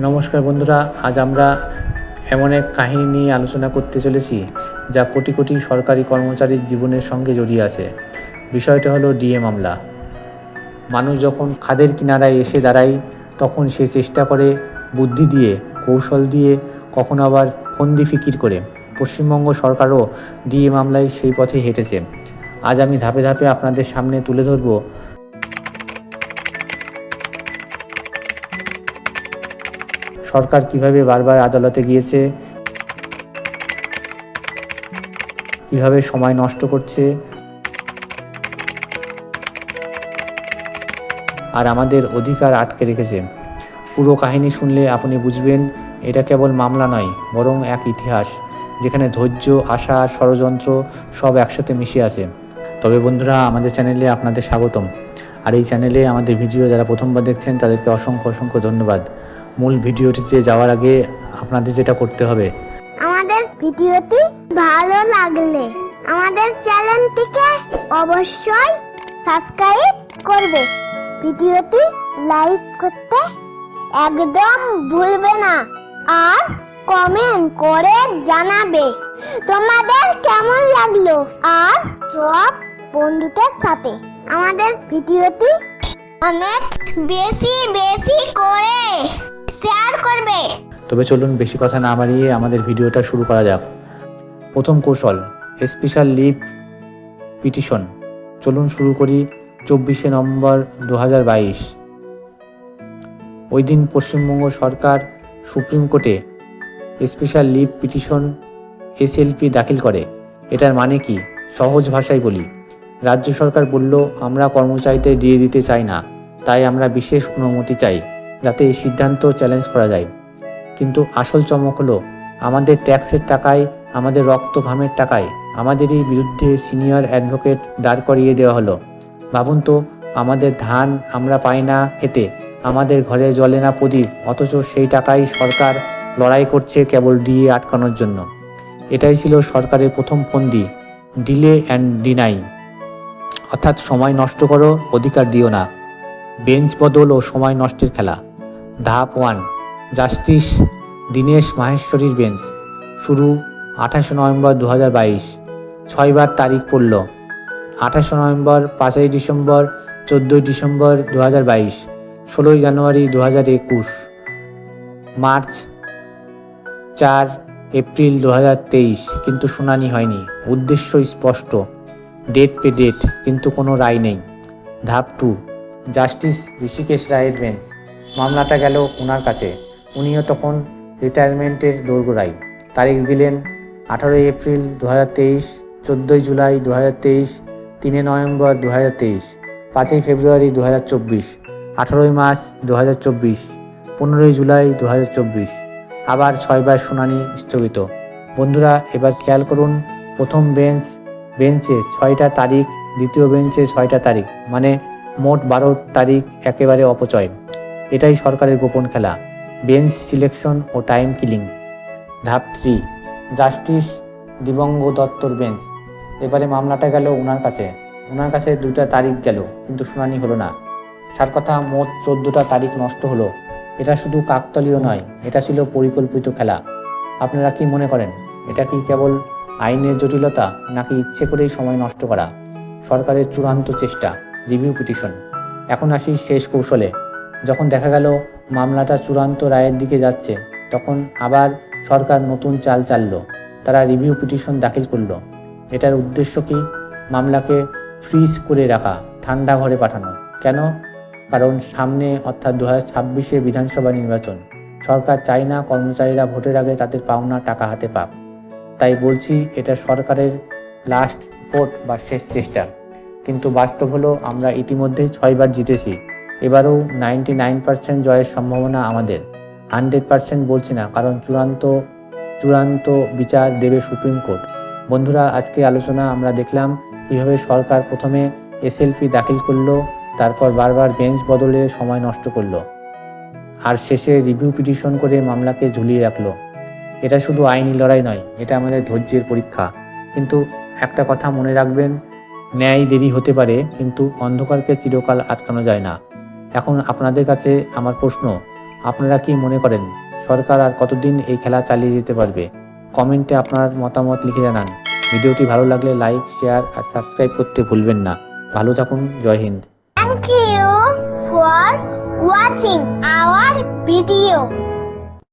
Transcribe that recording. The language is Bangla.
নমস্কার বন্ধুরা, আজ আমরা এমন এক কাহিনী নিয়ে আলোচনা করতে চলেছি যা কোটি কোটি সরকারি কর্মচারীর জীবনের সঙ্গে জড়িয়ে আছে। বিষয়টা হলো ডিএ মামলা। মানুষ যখন খাদের কিনারায় এসে দাঁড়ায় তখন সে চেষ্টা করে বুদ্ধি দিয়ে, কৌশল দিয়ে, কখনো আবার ফন্দি ফিকির করে। পশ্চিমবঙ্গ সরকারও ডিএ মামলায় সেই পথে হেঁটেছে। আজ আমি ধাপে ধাপে আপনাদের সামনে তুলে ধরব সরকার কিভাবে বারবার আদালতে গিয়েছে, কিভাবে সময় নষ্ট করছে, আর আমাদের অধিকার আটকে রেখেছে। পুরো কাহিনী শুনলে আপনি বুঝবেন এটা কেবল মামলা নয়, বরং এক ইতিহাস যেখানে ধৈর্য, আশা আর ষড়যন্ত্র সব একসাথে মিশে আছে। তবে বন্ধুরা, আমাদের চ্যানেলে আপনাদের স্বাগতম। আর এই চ্যানেলে আমাদের ভিডিও যারা প্রথমবার দেখছেন তাদেরকে অসংখ্য অসংখ্য ধন্যবাদ। মূল ভিডিওটিতে যাওয়ার আগে আপনাদের যেটা করতে হবে, আমাদের ভিডিওটি ভালো লাগলে আমাদের চ্যানেলটিকে অবশ্যই সাবস্ক্রাইব করবে, ভিডিওটি লাইক করতে একদম ভুলবে না, আর কমেন্ট করে জানাবে তোমাদের কেমন লাগলো, আর সব বন্ধুদের সাথে আমাদের ভিডিওটি অনেক বেশি বেশি করে শেয়ার করবে। তবে চলুন বেশি কথা না বাড়িয়ে আমাদের ভিডিওটা শুরু করা যাক। প্রথম কৌশল, স্পেশাল লিভ পিটিশন। চলুন শুরু করি 24শে নভেম্বর 2022। ওই দিন পশ্চিমবঙ্গ সরকার সুপ্রিম কোর্টে স্পেশাল লিভ পিটিশন এসএলপি দাখিল করে। এটার মানে কি, সহজ ভাষায় বলি, রাজ্য সরকার বলল আমরা কর্মচারীদের ডিএ দিতে চাই না, তাই আমরা বিশেষ অনুমতি চাই যাতে এই সিদ্ধান্ত চ্যালেঞ্জ করা যায়। কিন্তু আসল চমক হলো, আমাদের ট্যাক্সের টাকায়, আমাদের রক্ত ঘামের টাকায় আমাদেরই বিরুদ্ধে সিনিয়র অ্যাডভোকেট দাঁড় করিয়ে দেওয়া হলো। ভাবুন তো, আমাদের ধান আমরা পাই না খেতে, আমাদের ঘরে জ্বলে না প্রদীপ, অথচ সেই টাকাই সরকার লড়াই করছে কেবল ডিএ আটকানোর জন্য। এটাই ছিল সরকারের প্রথম ফন্দি, ডিলে অ্যান্ড ডিনাই, অর্থাৎ সময় নষ্ট করো, অধিকার দিও না। বেঞ্চ বদল ও সময় নষ্টের খেলা। ধাপ 1, জাস্টিস দীনেশ মাহেশ্বরীর বেঞ্চ। শুরু 28 নভেম্বর 2022। 6বার তারিখ পড়ল: 28 নভেম্বর, 5ই ডিসেম্বর, 14ই ডিসেম্বর 2022, 16ই জানুয়ারি 2021, মার্চ 4 এপ্রিল 2023। কিন্তু শুনানি হয়নি। উদ্দেশ্য স্পষ্ট, ডেট পে ডেট, কিন্তু কোনো রায় নেই। ধাপ 2, জাস্টিস ঋষিকেশ রায়ের বেঞ্চ। মামলাটা গেল ওনার কাছে। উনিও তখন রিটায়ারমেন্টের দোরগোড়ায়। তারিখ দিলেন 18 এপ্রিল 2023, 14 জুলাই 2023, 3 নভেম্বর 2023, 5 ফেব্রুয়ারি 2024, 18 মার্চ 2024, 15 জুলাই 2024। আবার 6বার শুনানি স্থগিত। বন্ধুরা, এবার খেয়াল করুন, প্রথম বেঞ্চে 6টা তারিখ, দ্বিতীয় বেঞ্চে 6টা তারিখ, মানে মোট 12 তারিখ একেবারে অপচয়। এটাই সরকারের গোপন খেলা, বেঞ্চ সিলেকশন ও টাইম কিলিং। ধাপ 3, জাস্টিস দিবঙ্গ দত্তর বেঞ্চ। এবারে মামলাটা গেল ওনার কাছে 2টা তারিখ গেল, কিন্তু শুনানি হলো না। সার কথা, মোট 14টা তারিখ নষ্ট হলো। এটা শুধু কাকতালীয় নয়, এটা ছিল পরিকল্পিত খেলা। আপনারা কি মনে করেন, এটা কি কেবল আইনের জটিলতা, নাকি ইচ্ছে করেই সময় নষ্ট করা? সরকারের চূড়ান্ত চেষ্টা, রিভিউ পিটিশন। এখন আসি শেষ কৌশলে। যখন দেখা গেল মামলাটা চূড়ান্ত রায়ের দিকে যাচ্ছে, তখন আবার সরকার নতুন চাল চাললো। তারা রিভিউ পিটিশন দাখিল করলো। এটার উদ্দেশ্য কি? মামলাকে ফ্রিজ করে রাখা, ঠান্ডা ঘরে পাঠানো। কেন? কারণ সামনে, অর্থাৎ 2026-এ বিধানসভা নির্বাচন। সরকার চায় না কর্মচারীরা ভোটের আগে তাদের পাওনা টাকা হাতে পাক। তাই বলছি, এটা সরকারের লাস্ট ভোট বা শেষ চেষ্টা। কিন্তু বাস্তব হলো, আমরা ইতিমধ্যেই 6বার জিতেছি। এবারও 99% জয়ের সম্ভাবনা আমাদের। 100% বলছি না, কারণ চূড়ান্ত বিচার দেবে সুপ্রিম কোর্ট। বন্ধুরা, আজকে আলোচনা আমরা দেখলাম কীভাবে সরকার প্রথমে এসএলপি দাখিল করলো, তারপর বারবার বেঞ্চ বদলে সময় নষ্ট করলো, আর শেষে রিভিউ পিটিশন করে মামলাকে ঝুলিয়ে রাখলো। এটা শুধু আইনি লড়াই নয়, এটা আমাদের ধৈর্যের পরীক্ষা। কিন্তু একটা কথা মনে রাখবেন, ন্যায় দেরি হতে পারে, কিন্তু অন্ধকারকে চিরকাল আটকানো যায় না। এখন আপনাদের কাছে আমার প্রশ্ন, আপনারা কি মনে করেন সরকার আর কতদিন এই খেলা চালিয়ে যেতে পারবে? কমেন্টে আপনার মতামত লিখে জানান। ভিডিওটি ভালো লাগলে লাইক, শেয়ার আর সাবস্ক্রাইব করতে ভুলবেন না। ভালো থাকুন। জয় Hind. Thank you for watching our video.